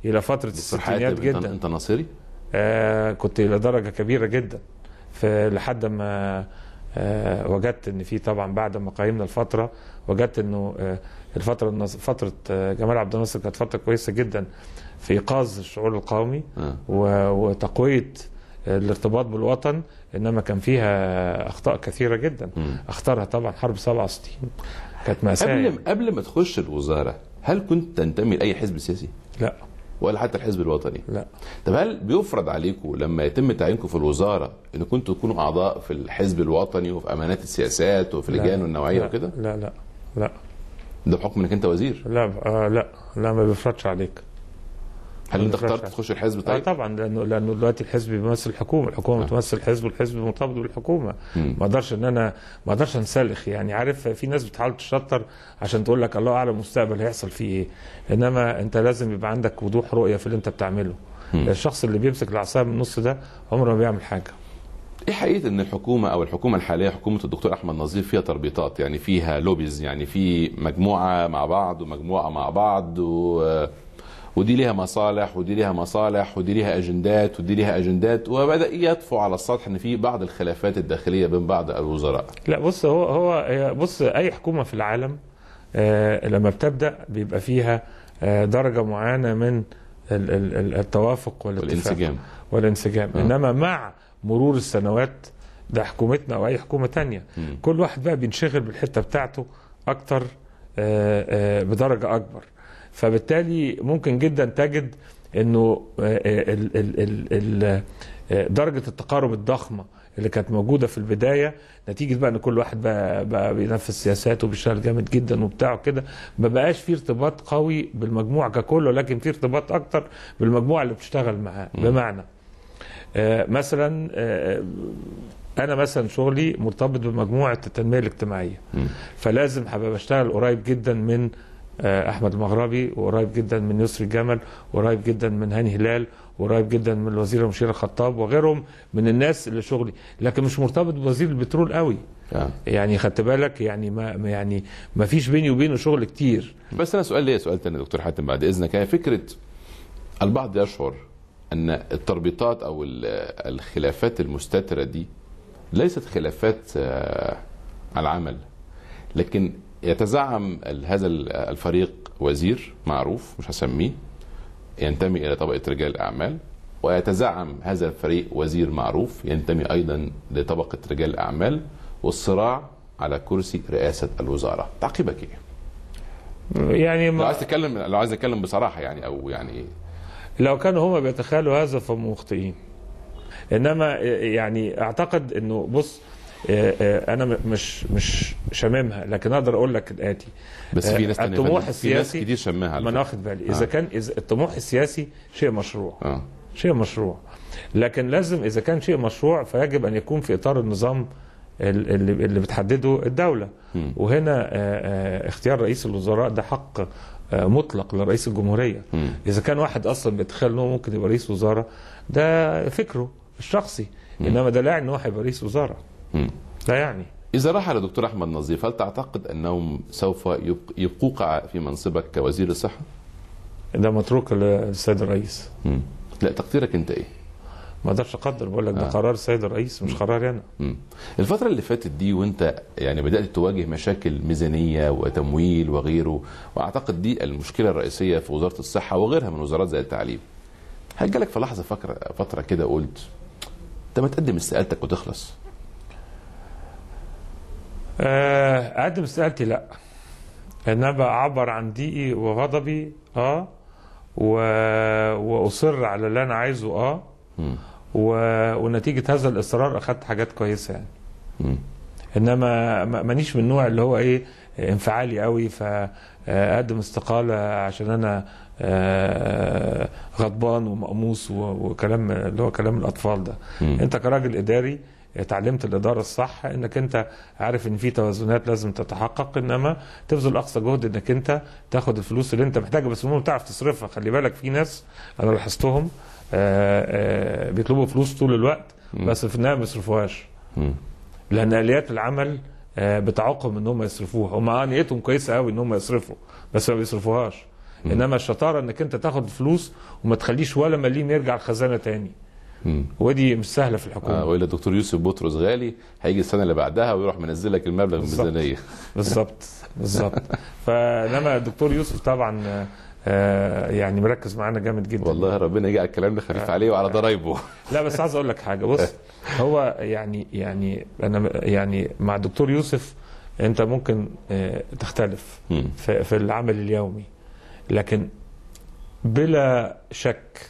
الى فتره الستينات جدا. انت ناصري؟ كنت الى درجه كبيره جدا، لحد ما وجدت ان في طبعا بعد ما قيمنا الفتره وجدت انه فتره جمال عبد الناصر كانت فتره كويسه جدا في ايقاظ الشعور القومي وتقويه الارتباط بالوطن، انما كان فيها اخطاء كثيره جدا. اختارها طبعا حرب 67 كانت مأساة. قبل ما تخش الوزاره هل كنت تنتمي لاي حزب سياسي؟ لا. ولا حتى الحزب الوطني؟ لا. طب هل بيفرض عليكم لما يتم تعيينكم في الوزاره ان كنتوا تكونوا اعضاء في الحزب الوطني وفي امانات السياسات وفي اللجان النوعيه وكده؟ لا لا لا. ده بحكم انك انت وزير؟ لا لا ما بيفرضش عليك. هل انت اخترت تخش الحزب طيب؟ طبعا، لانه دلوقتي الحزب بيمثل الحكومه، الحكومه بتمثل الحزب، والحزب مرتبط بالحكومه. ما اقدرش انسلخ، يعني عارف في ناس بتحاول تشطر عشان تقول لك الله اعلم المستقبل هيحصل فيه ايه، انما انت لازم يبقى عندك وضوح رؤيه في اللي انت بتعمله. الشخص اللي بيمسك العصايه من النص ده عمره ما بيعمل حاجه. ايه حقيقه ان الحكومه الحاليه حكومه الدكتور احمد نظيف فيها تربيطات، يعني فيها لوبيز، يعني في مجموعه مع بعض ومجموعه مع بعض ودي ليها مصالح ودي ليها مصالح ودي ليها اجندات ودي ليها اجندات، وبدا يطفو على السطح ان في بعض الخلافات الداخليه بين بعض الوزراء؟ لا بص، بص اي حكومه في العالم لما بتبدا بيبقى فيها درجه معينه من التوافق والانسجام. انما مع مرور السنوات، ده حكومتنا او اي حكومه تانية، كل واحد بقى بينشغل بالحته بتاعته اكتر بدرجه اكبر، فبالتالي ممكن جدا تجد انه درجه التقارب الضخمه اللي كانت موجوده في البدايه نتيجه بقى ان كل واحد بقى بينفذ سياساته وبيشتغل جامد جدا وبتاع كده، ما بقاش في ارتباط قوي بالمجموعه ككل، ولكن في ارتباط اكتر بالمجموعه اللي بتشتغل معاه. بمعنى مثلا انا مثلا شغلي مرتبط بمجموعه التنميه الاجتماعيه، فلازم هبقى بشتغل قريب جدا من احمد المغربي، وقريب جدا من يسري الجمل، وقريب جدا من هاني هلال، وقريب جدا من الوزيره مشيره الخطاب وغيرهم من الناس اللي شغلي، لكن مش مرتبط بوزير البترول قوي. يعني خدت بالك، يعني ما فيش بيني وبينه شغل كتير. بس انا سؤال تاني دكتور حاتم بعد اذنك، هي فكره البعض يشعر ان التربيطات او الخلافات المستتره دي ليست خلافات العمل، لكن يتزعم هذا الفريق وزير معروف مش هسميه ينتمي الى طبقه رجال الاعمال، ويتزعم هذا الفريق وزير معروف ينتمي ايضا لطبقه رجال الاعمال، والصراع على كرسي رئاسه الوزاره. تعقيبك ايه؟ يعني لو عايز اتكلم بصراحه، يعني او يعني لو كانوا هما بيتخيلوا هذا فهم مخطئين، انما يعني اعتقد انه بص، انا مش شاممها، لكن اقدر اقول لك الاتي. بس في ناس الطموح السياسي، في ناس كتير شماها، ما انا واخد بالي. اذا الطموح السياسي شيء مشروع، شيء مشروع، لكن لازم اذا كان شيء مشروع فيجب ان يكون في اطار النظام اللي بتحدده الدوله. وهنا اختيار رئيس الوزراء ده حق مطلق لرئيس الجمهوريه. اذا كان واحد اصلا بيتخيل انه ممكن يبقى رئيس وزراء، ده فكره الشخصي، انما ده لا يعني ان هو هيبقى رئيس وزراء. لا يعني. إذا رحل دكتور أحمد نظيف، هل تعتقد أنهم سوف يبقوك في منصبك كوزير الصحة؟ ده متروك للسيد الرئيس. لا، تقديرك أنت إيه؟ ما اقدرش اقدر، بقول لك ده قرار السيد الرئيس مش قراري أنا. الفترة اللي فاتت دي وأنت يعني بدأت تواجه مشاكل ميزانية وتمويل وغيره، وأعتقد دي المشكلة الرئيسية في وزارة الصحة وغيرها من وزارات زي التعليم. هل جالك في لحظة فترة كده قلت أنت ما تقدم استقالتك وتخلص؟ اقدم استقالتي لا، انما اعبر عن ضيقي وغضبي واصر على اللي انا عايزه ونتيجه هذا الاصرار اخذت حاجات كويسه يعني. انما مانيش من النوع اللي هو ايه انفعالي قوي فاقدم استقاله عشان انا غضبان ومقموص وكلام اللي هو كلام الاطفال ده. انت كراجل اداري اتعلمت الاداره الصح، انك انت عارف ان في توازنات لازم تتحقق، انما تبذل اقصى جهد انك انت تاخد الفلوس اللي انت محتاجها، بس المهم تعرف تصرفها. خلي بالك في ناس انا لاحظتهم بيطلبوا فلوس طول الوقت بس في النهايه ما بيصرفوهاش، لان اليات العمل بتعوقهم ان هم يصرفوها. هم نيتهم كويسه قوي ان هم يصرفوا بس ما بيصرفوهاش. انما الشطاره انك انت تاخد فلوس وما تخليش ولا مليم يرجع الخزانه تاني. ودي مش سهله في الحكومه. والا دكتور يوسف بطرس غالي هيجي السنه اللي بعدها ويروح منزل لك المبلغ من الميزانيه. بالظبط. فانما الدكتور يوسف طبعا يعني مركز معانا جامد جدا. والله ربنا يجعل الكلام ده خفيف عليه وعلى ضرايبه. لا بس عايز اقول لك حاجه، بص هو يعني انا يعني مع الدكتور يوسف انت ممكن تختلف في العمل اليومي، لكن بلا شك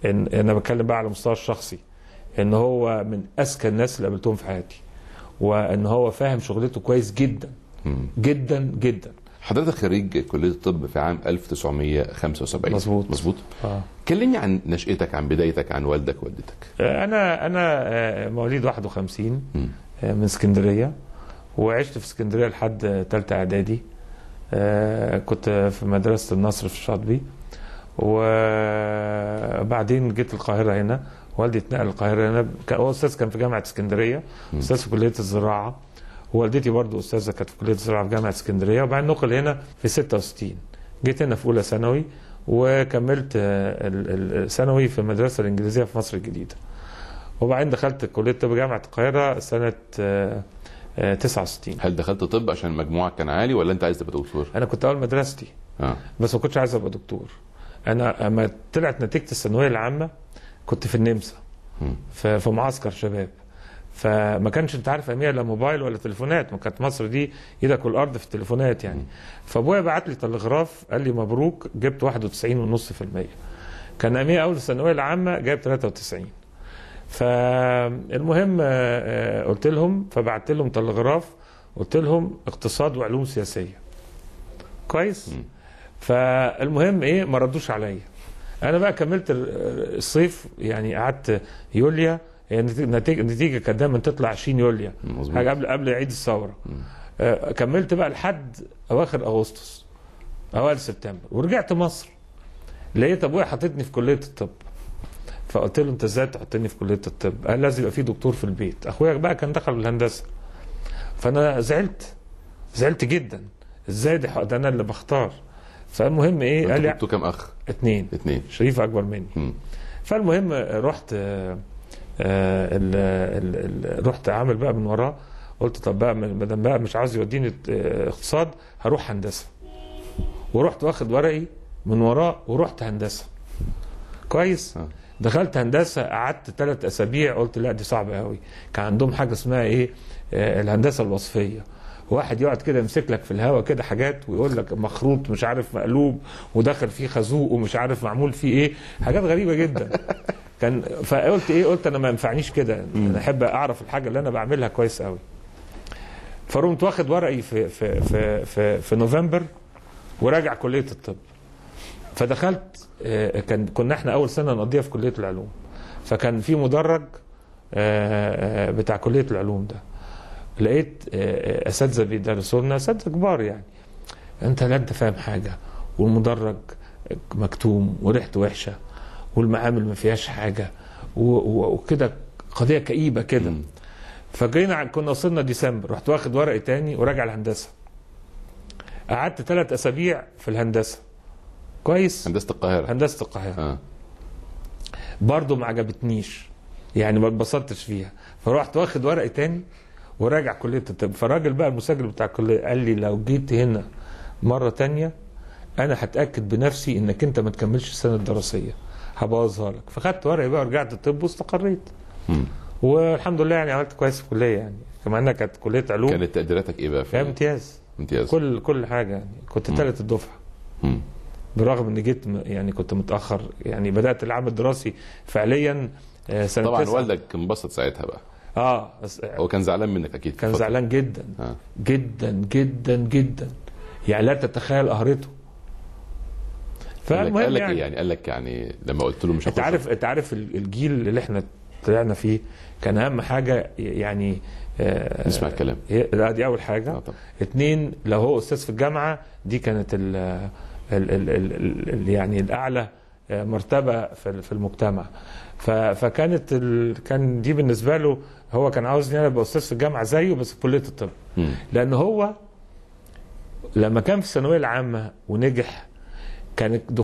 ان انا بتكلم بقى على المستوى الشخصي ان هو من اذكى الناس اللي قابلتهم في حياتي، وان هو فاهم شغلته كويس جدا جدا جدا. حضرتك خريج كليه الطب في عام 1975. مظبوط. كلمني عن نشأتك، عن بدايتك، عن والدك ووالدتك. انا مواليد 51 من اسكندريه، وعشت في اسكندريه لحد ثالثه اعدادي. كنت في مدرسه النصر في الشاطبي، وبعدين جيت القاهره هنا. والدي اتنقل القاهره هنا، هو استاذ كان في جامعه اسكندريه، استاذ في كليه الزراعه، ووالدتي برضو استاذه كانت في كليه الزراعه في جامعه اسكندريه. وبعدين نقل هنا في 66. جيت هنا في اولى ثانوي، وكملت الثانوي في المدرسه الانجليزيه في مصر الجديده. وبعدين دخلت كليه طب جامعه القاهره سنه 69. هل دخلت طب عشان مجموعك كان عالي ولا انت عايز تبقى دكتور؟ انا كنت اول مدرستي بس ما كنتش عايز ابقى دكتور. انا اما طلعت نتيجه الثانويه العامه كنت في النمسا في معسكر شباب، فما كانش انت عارف امير لا موبايل ولا تليفونات، ما كانت مصر دي ايدك والارض في التليفونات يعني. فابويا بعت لي تلغراف قال لي مبروك جبت 91.5%. كان امير اول الثانويه العامه جايب 93. فالمهم قلت لهم، فبعت لهم تلغراف قلت لهم اقتصاد وعلوم سياسيه. كويس. فالمهم ايه، ما ردوش عليا. انا بقى كملت الصيف، يعني قعدت يوليا، النتيجه كانت دايما تطلع 20 يوليو، حاجه قبل عيد الثوره. كملت بقى لحد اواخر اغسطس اوائل سبتمبر، ورجعت مصر. لقيت ابويا حاططني في كليه الطب. فقلت له انت ازاي تحطني في كليه الطب؟ قال لازم يبقى في دكتور في البيت. اخويا بقى كان دخل الهندسه. فانا زعلت جدا، ازاي ده انا اللي بختار. فالمهم ايه، قال لي انتوا كام اخ؟ 2. شريف اكبر مني. فالمهم رحت رحت عامل بقى من وراه. قلت طب بقى ما دام بقى مش عاوز يوديني اقتصاد، هروح هندسه. ورحت واخد ورقي من وراه ورحت هندسه. كويس. دخلت هندسه، قعدت 3 أسابيع. قلت لا دي صعبه قوي. كان عندهم حاجه اسمها ايه، الهندسه الوصفيه. واحد يقعد كده يمسك لك في الهواء كده حاجات ويقول لك مخروط مش عارف مقلوب وداخل فيه خازوق ومش عارف معمول فيه ايه، حاجات غريبه جدا. كان فقلت ايه، قلت انا ما ينفعنيش كده، انا احب اعرف الحاجه اللي انا بعملها كويس قوي. فرمت واخد ورقي في نوفمبر وراجع كليه الطب. فدخلت، كنا احنا اول سنه نقضيها في كليه العلوم، فكان في مدرج بتاع كليه العلوم ده. لقيت اساتذه بيدرسوا لنا، اساتذه كبار يعني. انت لا انت فاهم حاجه، والمدرج مكتوم وريحته وحشه، والمعامل ما فيهاش حاجه، وكده قضيه كئيبه كده. فجينا كنا وصلنا ديسمبر، رحت واخد ورقي تاني وراجع الهندسه. قعدت 3 أسابيع في الهندسه. كويس. هندسه القاهره. برضه ما عجبتنيش، يعني ما اتبسطتش فيها. فرحت واخد ورقي تاني وراجع كليه الطب. فالراجل بقى المسجل بتاع الكليه قال لي لو جيت هنا مره تانيه انا هتاكد بنفسي انك انت ما تكملش السنه الدراسيه، هبوظها لك. فخدت ورقي بقى ورجعت الطب واستقريت. والحمد لله يعني عملت كويس في الكليه، يعني كمان انها كانت كليه علوم. كانت تقديراتك ايه بقى؟ امتياز. كل حاجه يعني. كنت ثالث الدفعه. برغم ان جيت يعني كنت متاخر، يعني بدات العام الدراسي فعليا سنه طبعا 9. والدك انبسط ساعتها بقى. هو كان زعلان منك اكيد. كان زعلان جدا. جدا جدا جدا، يعني لا تتخيل قهرته. قال لك ايه يعني؟ قال لك يعني لما قلت له مش هخش؟ انت عارف الجيل اللي احنا طلعنا فيه كان اهم حاجه يعني نسمع الكلام. دي اول حاجه. 2 لو هو استاذ في الجامعه دي كانت يعني الاعلى مرتبه في المجتمع. فكانت كان دي بالنسبه له، هو كان عاوزني انا ابقى استاذ في الجامعه زيه بس في كليه الطب. لان هو لما كان في الثانويه العامه ونجح كانت